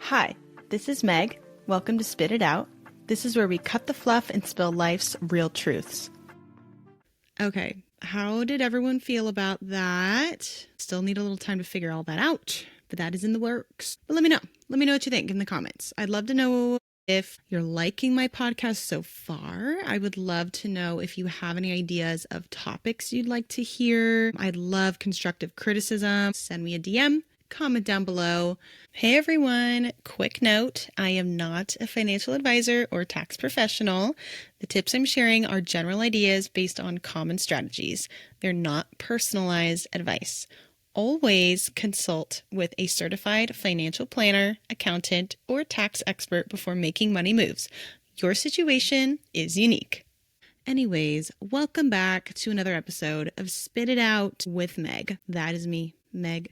Hi, this is Meg. Welcome to Spit It Out. This is where we cut the fluff and spill life's real truths. Okay, how did everyone feel about that? Still need a little time to figure all that out, but that is in the works. But let me know. Let me know what you think in the comments. I'd love to know if you're liking my podcast so far. I would love to know if you have any ideas of topics you'd like to hear. I'd love constructive criticism. Send me a DM. Comment down below. Hey everyone, quick note, I am not a financial advisor or tax professional. The tips I'm sharing are general ideas based on common strategies. They're not personalized advice. Always consult with a certified financial planner, accountant, or tax expert before making money moves. Your situation is unique. Anyways, welcome back to another episode of Spit It Out with Meg. That is me, Meg.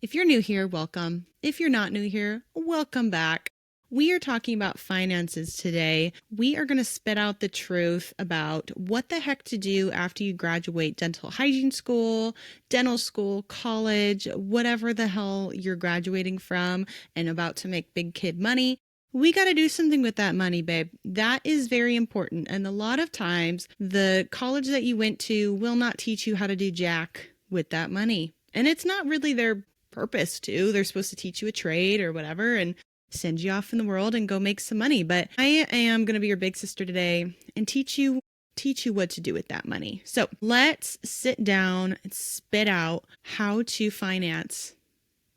If you're new here, welcome. If you're not new here, welcome back. We are talking about finances today. We are going to spit out the truth about what the heck to do after you graduate dental hygiene school, dental school, college, whatever the hell you're graduating from and about to make big kid money. We got to do something with that money, babe. That is very important. And a lot of times the college that you went to will not teach you how to do jack with that money. And it's not really their purpose to. They're supposed to teach you a trade or whatever and send you off in the world and go make some money. But I am going to be your big sister today and teach you what to do with that money. So let's sit down and spit out how to finance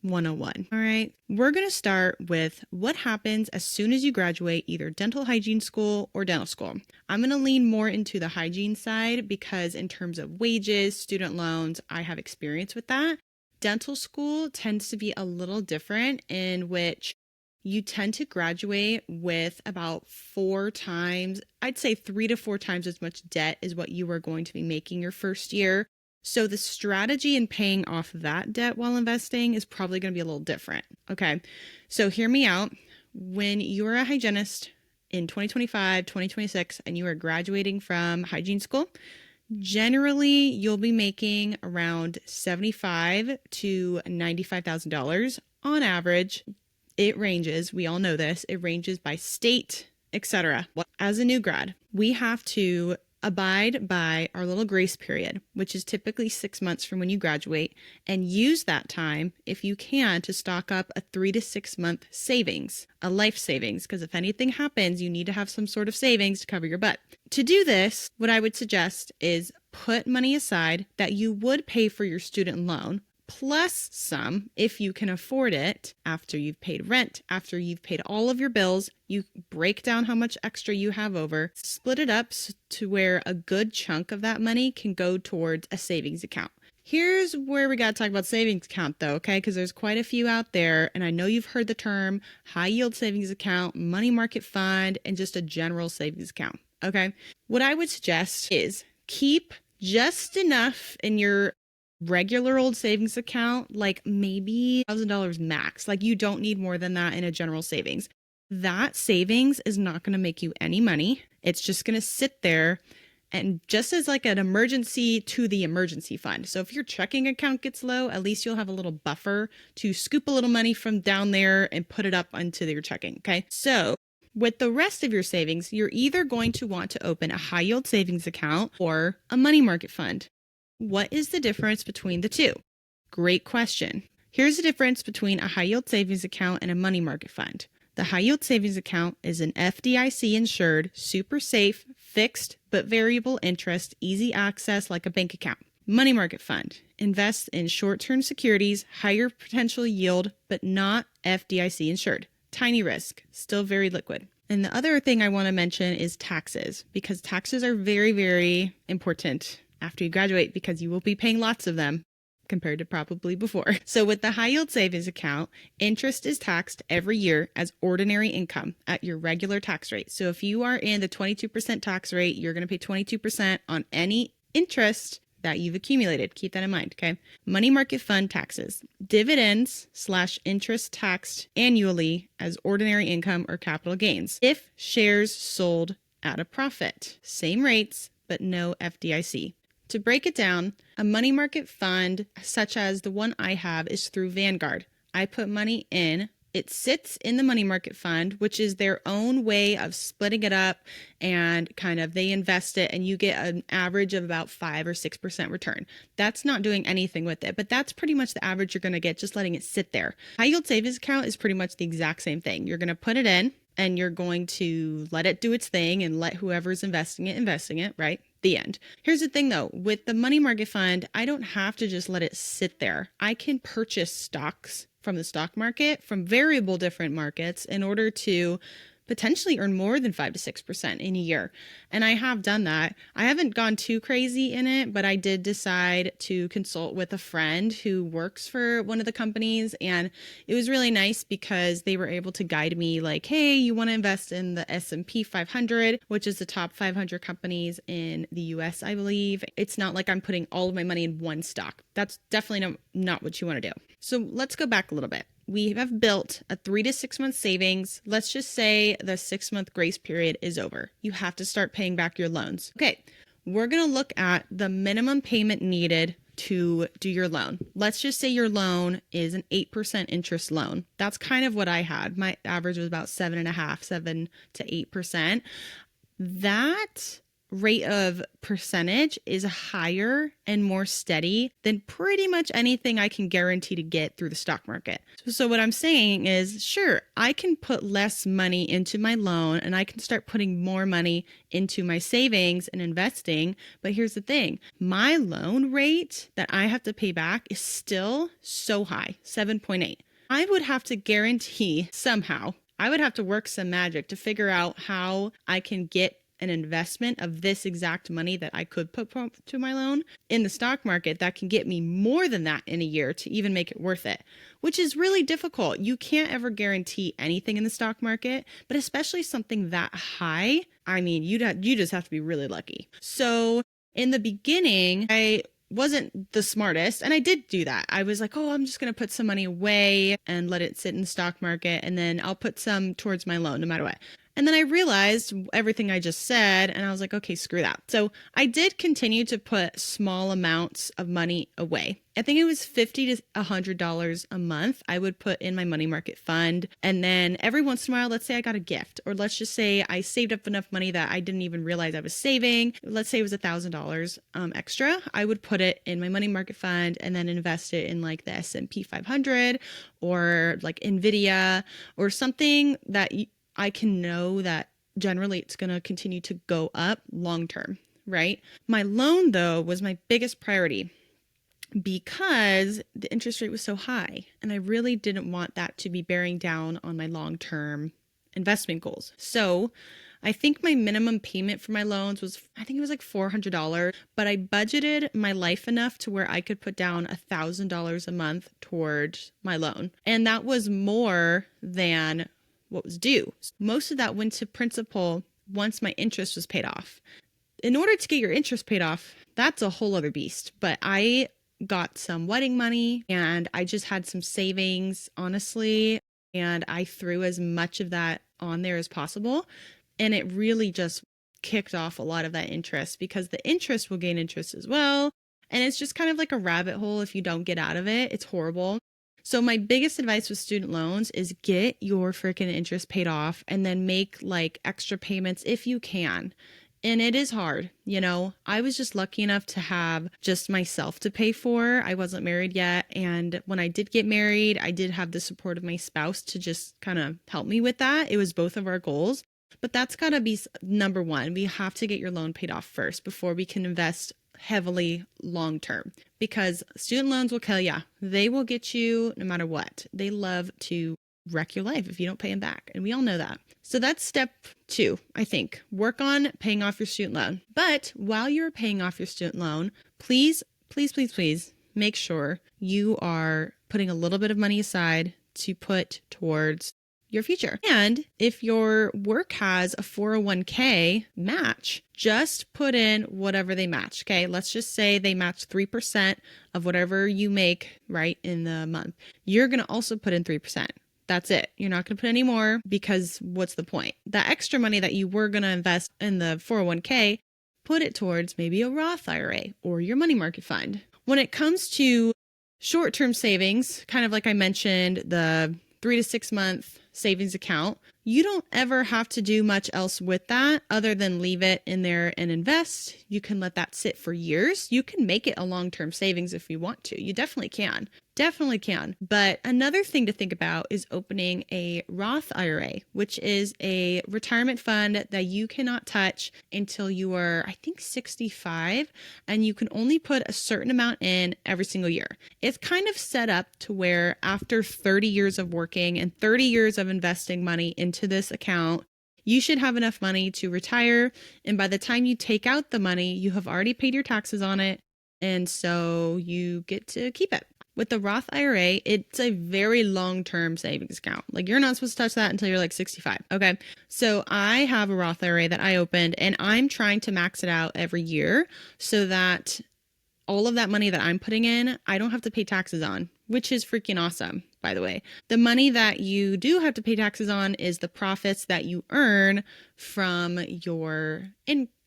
101. All right. We're going to start with what happens as soon as you graduate either dental hygiene school or dental school. I'm going to lean more into the hygiene side because in terms of wages, student loans, I have experience with that. Dental school tends to be a little different in which you tend to graduate with about 4 times, I'd say 3 to 4 times as much debt as what you are going to be making your first year. So the strategy in paying off that debt while investing is probably going to be a little different. Okay, so hear me out. When you're a hygienist in 2025, 2026, and you are graduating from hygiene school, generally, you'll be making around $75,000 to $95,000 on average. It ranges. We all know this. It ranges by state, etc. As a new grad, we have to abide by our little grace period, which is typically 6 months from when you graduate, and use that time, if you can, to stock up a 3 to 6 month savings, a life savings, because if anything happens, you need to have some sort of savings to cover your butt. To do this, what I would suggest is put money aside that you would pay for your student loan, plus some if you can afford it after you've paid rent, after you've paid all of your bills. You break down how much extra you have over, split it up to where a good chunk of that money can go towards a savings account. Here's where we got to talk about savings account though, okay? Because there's quite a few out there, and I know you've heard the term high yield savings account, money market fund, and just a general savings account, okay? What I would suggest is keep just enough in your regular old savings account, like maybe $1,000 max. Like you don't need more than that in a general savings. That savings is not going to make you any money. It's just going to sit there and just as like an emergency to the emergency fund. So if your checking account gets low, at least you'll have a little buffer to scoop a little money from down there and put it up onto your checking. Okay. So with the rest of your savings, you're either going to want to open a high yield savings account or a money market fund. What is the difference between the two? Great question. Here's the difference between a high yield savings account and a money market fund. The high yield savings account is an FDIC insured, super safe, fixed but variable interest, easy access like a bank account. Money market fund invests in short-term securities, higher potential yield, but not FDIC insured. Tiny risk, still very liquid. And the other thing I want to mention is taxes, because taxes are very, very important after you graduate because you will be paying lots of them compared to probably before. So with the high yield savings account, interest is taxed every year as ordinary income at your regular tax rate. So if you are in the 22% tax rate, you're going to pay 22% on any interest that you've accumulated. Keep that in mind, okay? Money market fund taxes. Dividends/interest taxed annually as ordinary income or capital gains if shares sold at a profit. Same rates, but no FDIC. To break it down, a money market fund, such as the one I have, is through Vanguard. I put money in It sits in the money market fund, which is their own way of splitting it up, and kind of they invest it and you get an average of about 5 or 6% return. That's not doing anything with it, but that's pretty much the average you're going to get just letting it sit there. High yield savings account is pretty much the exact same thing. You're going to put it in and you're going to let it do its thing and let whoever's investing it, right? The end. Here's the thing though, with the money market fund, I don't have to just let it sit there. I can purchase stocks from the stock market, from variable different markets, in order to potentially earn more than 5 to 6% in a year. And I have done that. I haven't gone too crazy in it, but I did decide to consult with a friend who works for one of the companies. And it was really nice because they were able to guide me like, hey, you want to invest in the S&P 500, which is the top 500 companies in the US, I believe. It's not like I'm putting all of my money in one stock. That's definitely not what you want to do. So let's go back a little bit. We have built a 3 to 6 month savings. Let's just say the 6-month grace period is over. You have to start paying back your loans. Okay, we're going to look at the minimum payment needed to do your loan. Let's just say your loan is an 8% interest loan. That's kind of what I had. My average was about 7 to 8%. That rate of percentage is higher and more steady than pretty much anything I can guarantee to get through the stock market. So what I'm saying is, sure, I can put less money into my loan and I can start putting more money into my savings and investing. But here's the thing, my loan rate that I have to pay back is still so high, 7.8. I would have to guarantee somehow, I would have to work some magic to figure out how I can get an investment of this exact money that I could put to my loan in the stock market that can get me more than that in a year to even make it worth it, which is really difficult. You can't ever guarantee anything in the stock market, but especially something that high. I mean, you just have to be really lucky. So in the beginning, I wasn't the smartest, and I did do that. I was like, oh, I'm just going to put some money away and let it sit in the stock market, and then I'll put some towards my loan no matter what. And then I realized everything I just said, and I was like, okay, screw that. So I did continue to put small amounts of money away. I think it was $50 to $100 a month I would put in my money market fund. And then every once in a while, let's say I got a gift, or let's just say I saved up enough money that I didn't even realize I was saving. Let's say it was $1,000 extra. I would put it in my money market fund and then invest it in like the S&P 500 or like Nvidia or something that I can know that generally it's going to continue to go up long term, right? My loan, though, was my biggest priority because the interest rate was so high. And I really didn't want that to be bearing down on my long-term investment goals. So I think my minimum payment for my loans was, I think it was like $400, but I budgeted my life enough to where I could put down $1,000 a month towards my loan. And that was more than what was due. Most of that went to principal once my interest was paid off. In order to get your interest paid off, that's a whole other beast. But I got some wedding money and I just had some savings, honestly. And I threw as much of that on there as possible. And it really just kicked off a lot of that interest because the interest will gain interest as well. And it's just kind of like a rabbit hole if you don't get out of it. It's horrible. So my biggest advice with student loans is get your freaking interest paid off and then make like extra payments if you can. And it is hard. You know, I was just lucky enough to have just myself to pay for. I wasn't married yet. And when I did get married, I did have the support of my spouse to just kind of help me with that. It was both of our goals. But that's got to be number one. We have to get your loan paid off first before we can invest heavily long term, because student loans will kill you. They will get you no matter what. They love to wreck your life if you don't pay them back. And we all know that. So that's step 2, I think. Work on paying off your student loan. But while you're paying off your student loan, please, please, please, please make sure you are putting a little bit of money aside to put towards your future. And if your work has a 401k match, just put in whatever they match. Okay. Let's just say they match 3% of whatever you make, right, in the month. You're going to also put in 3%. That's it. You're not going to put any more because what's the point? That extra money that you were going to invest in the 401k, put it towards maybe a Roth IRA or your money market fund. When it comes to short-term savings, kind of like I mentioned, the 3 to 6 month savings account. You don't ever have to do much else with that other than leave it in there and invest. You can let that sit for years. You can make it a long-term savings if you want to. You definitely can. Definitely can. But another thing to think about is opening a Roth IRA, which is a retirement fund that you cannot touch until you are, I think, 65, and you can only put a certain amount in every single year. It's kind of set up to where after 30 years of working and 30 years of investing money into this account, you should have enough money to retire. And by the time you take out the money, you have already paid your taxes on it. And so you get to keep it. With the Roth IRA, it's a very long-term savings account. Like, you're not supposed to touch that until you're like 65. Okay. So I have a Roth IRA that I opened, and I'm trying to max it out every year so that all of that money that I'm putting in, I don't have to pay taxes on, which is freaking awesome, by the way. The money that you do have to pay taxes on is the profits that you earn from your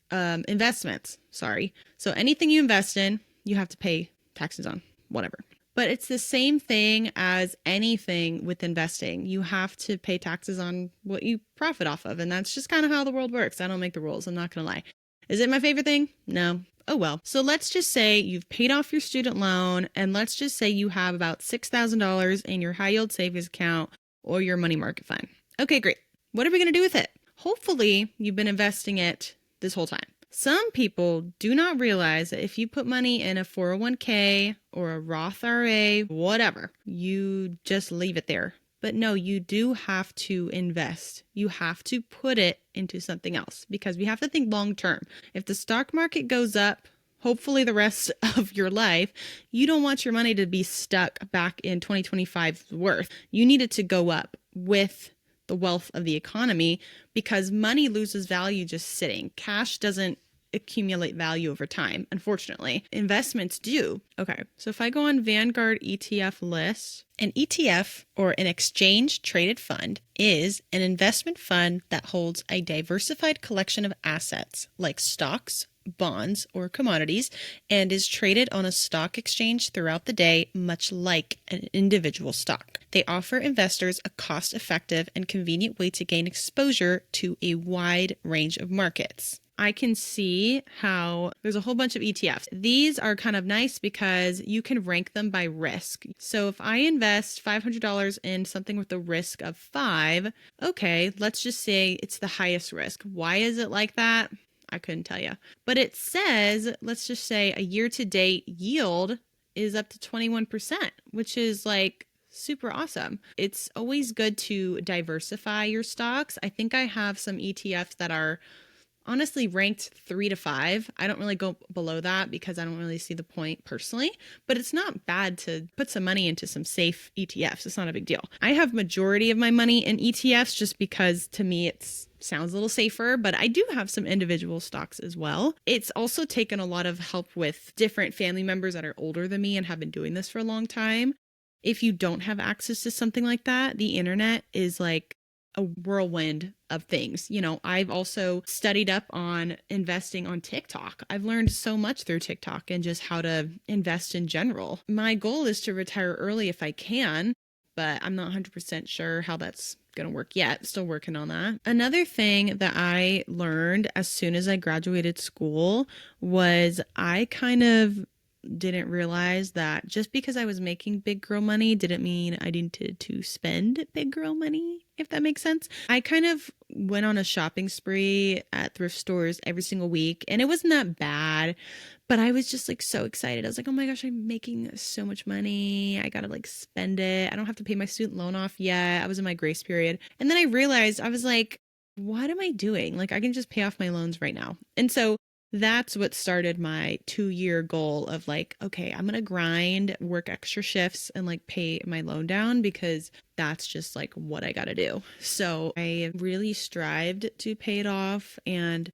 investments. Sorry. So anything you invest in, you have to pay taxes on, whatever. But it's the same thing as anything with investing. You have to pay taxes on what you profit off of. And that's just kind of how the world works. I don't make the rules. I'm not going to lie. Is it my favorite thing? No. Oh, well. So let's just say you've paid off your student loan, and let's just say you have about $6,000 in your high yield savings account or your money market fund. Okay, great. What are we going to do with it? Hopefully, you've been investing it this whole time. Some people do not realize that if you put money in a 401k or a Roth IRA, whatever, you just leave it there. But no, you do have to invest. You have to put it into something else because we have to think long term. If the stock market goes up, hopefully the rest of your life, you don't want your money to be stuck back in 2025's worth. You need it to go up with the wealth of the economy because money loses value just sitting. Cash doesn't accumulate value over time, unfortunately. Investments do. Okay, so if I go on Vanguard ETF list, an ETF, or an exchange traded fund, is an investment fund that holds a diversified collection of assets like stocks, bonds, or commodities, and is traded on a stock exchange throughout the day, much like an individual stock. They offer investors a cost-effective and convenient way to gain exposure to a wide range of markets. I can see how there's a whole bunch of ETFs. These are kind of nice because you can rank them by risk. So if I invest $500 in something with a risk of 5, okay, let's just say it's the highest risk. Why is it like that? I couldn't tell you. But it says, let's just say a year-to-date yield is up to 21%, which is like super awesome. It's always good to diversify your stocks. I think I have some ETFs that are honestly ranked 3 to 5. I don't really go below that because I don't really see the point personally, but it's not bad to put some money into some safe ETFs. It's not a big deal. I have majority of my money in ETFs just because to me it sounds a little safer, but I do have some individual stocks as well. It's also taken a lot of help with different family members that are older than me and have been doing this for a long time. If you don't have access to something like that, the internet is like a whirlwind of things. You know, I've also studied up on investing on TikTok. I've learned so much through TikTok and just how to invest in general. My goal is to retire early if I can, but I'm not 100% sure how that's going to work yet. Still working on that. Another thing that I learned as soon as I graduated school was I kind of didn't realize that just because I was making big girl money didn't mean I needed to spend big girl money, if that makes sense. I kind of went on a shopping spree at thrift stores every single week, and it wasn't that bad, but I was just like so excited. I was like, oh my gosh, I'm making so much money. I gotta like spend it. I don't have to pay my student loan off yet. I was in my grace period. And then I realized, I was like, what am I doing? Like, I can just pay off my loans right now. And so that's what started my 2-year goal of like, okay, I'm going to grind, work extra shifts and like pay my loan down because that's just like what I got to do. So I really strived to pay it off, and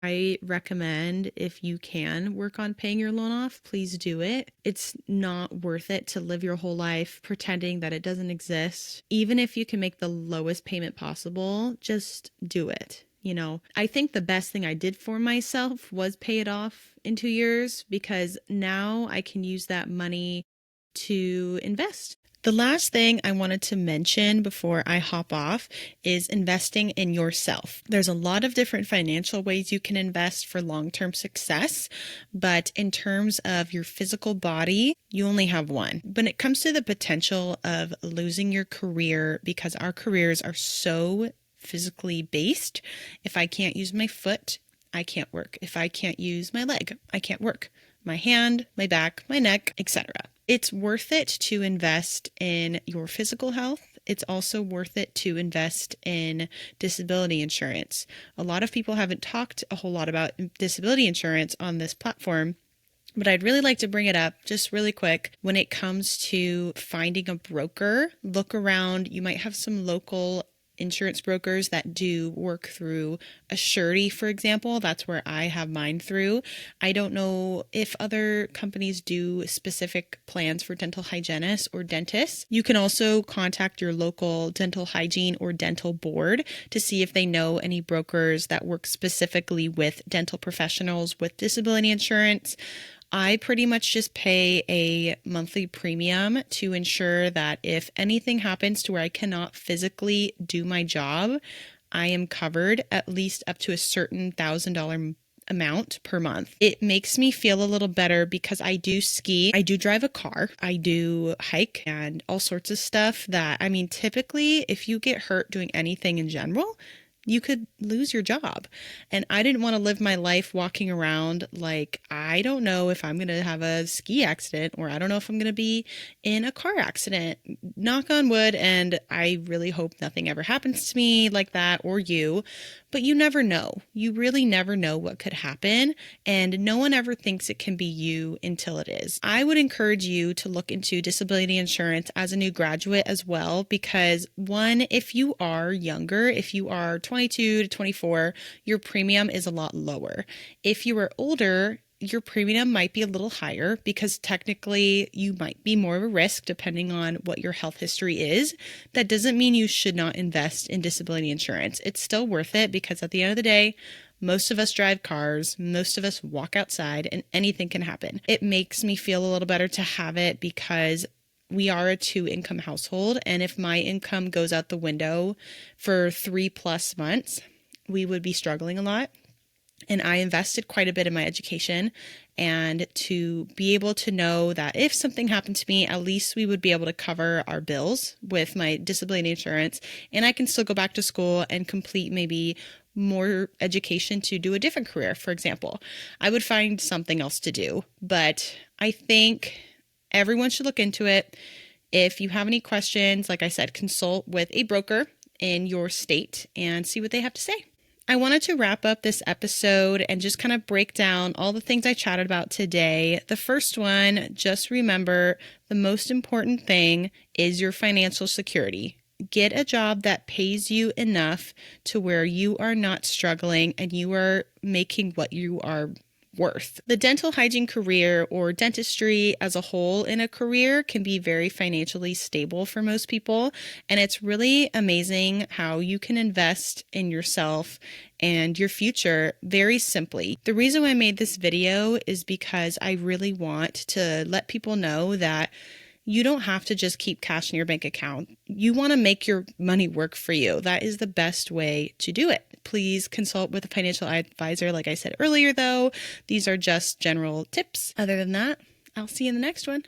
I recommend if you can work on paying your loan off, please do it. It's not worth it to live your whole life pretending that it doesn't exist. Even if you can make the lowest payment possible, just do it. You know, I think the best thing I did for myself was pay it off in 2 years because now I can use that money to invest. The The last thing I wanted to mention before I hop off is investing in yourself. There's a lot of different financial ways you can invest for long-term success, but in terms of your physical body, you only have one. When it comes to the potential of losing your career, because our careers are so physically based, if I can't use my foot, I can't work. If I can't use my leg, I can't work. My hand, my back, my neck, etc. It's worth it to invest in your physical health. It's also worth it to invest in disability insurance. A lot of people haven't talked a whole lot about disability insurance on this platform, but I'd really like to bring it up just really quick. When it comes to finding a broker, look around. You might have some local insurance brokers that do work through a surety, for example. That's where I have mine through. I don't know if other companies do specific plans for dental hygienists or dentists. You can also contact your local dental hygiene or dental board to see if they know any brokers that work specifically with dental professionals with disability insurance. I pretty much just pay a monthly premium to ensure that if anything happens to where I cannot physically do my job, I am covered at least up to a certain $1,000 amount per month. It makes me feel a little better because I do ski, I do drive a car, I do hike and all sorts of stuff that, typically if you get hurt doing anything in general, you could lose your job. And I didn't want to live my life walking around like, I don't know if I'm going to have a ski accident, or I don't know if I'm going to be in a car accident. Knock on wood. And I really hope nothing ever happens to me like that or you. But you never know. You really never know what could happen. And no one ever thinks it can be you until it is. I would encourage you to look into disability insurance as a new graduate as well, because one, if you are younger, if you are 22 to 24, your premium is a lot lower. If you are older, your premium might be a little higher because technically you might be more of a risk depending on what your health history is. That doesn't mean you should not invest in disability insurance. It's still worth it because at the end of the day, most of us drive cars, most of us walk outside, and anything can happen. It makes me feel a little better to have it because we are a 2-income household. And if my income goes out the window for 3+ months, we would be struggling a lot. And I invested quite a bit in my education, and to be able to know that if something happened to me, at least we would be able to cover our bills with my disability insurance, and I can still go back to school and complete maybe more education to do a different career. For example, I would find something else to do, but I think everyone should look into it. If you have any questions, like I said, consult with a broker in your state and see what they have to say. I wanted to wrap up this episode and just kind of break down all the things I chatted about today. The first one, just remember the most important thing is your financial security. Get a job that pays you enough to where you are not struggling and you are making what you are worth. The dental hygiene career, or dentistry as a whole in a career, can be very financially stable for most people. And it's really amazing how you can invest in yourself and your future very simply. The reason why I made this video is because I really want to let people know that you don't have to just keep cash in your bank account. You want to make your money work for you. That is the best way to do it. Please consult with a financial advisor. Like I said earlier, though, these are just general tips. Other than that, I'll see you in the next one.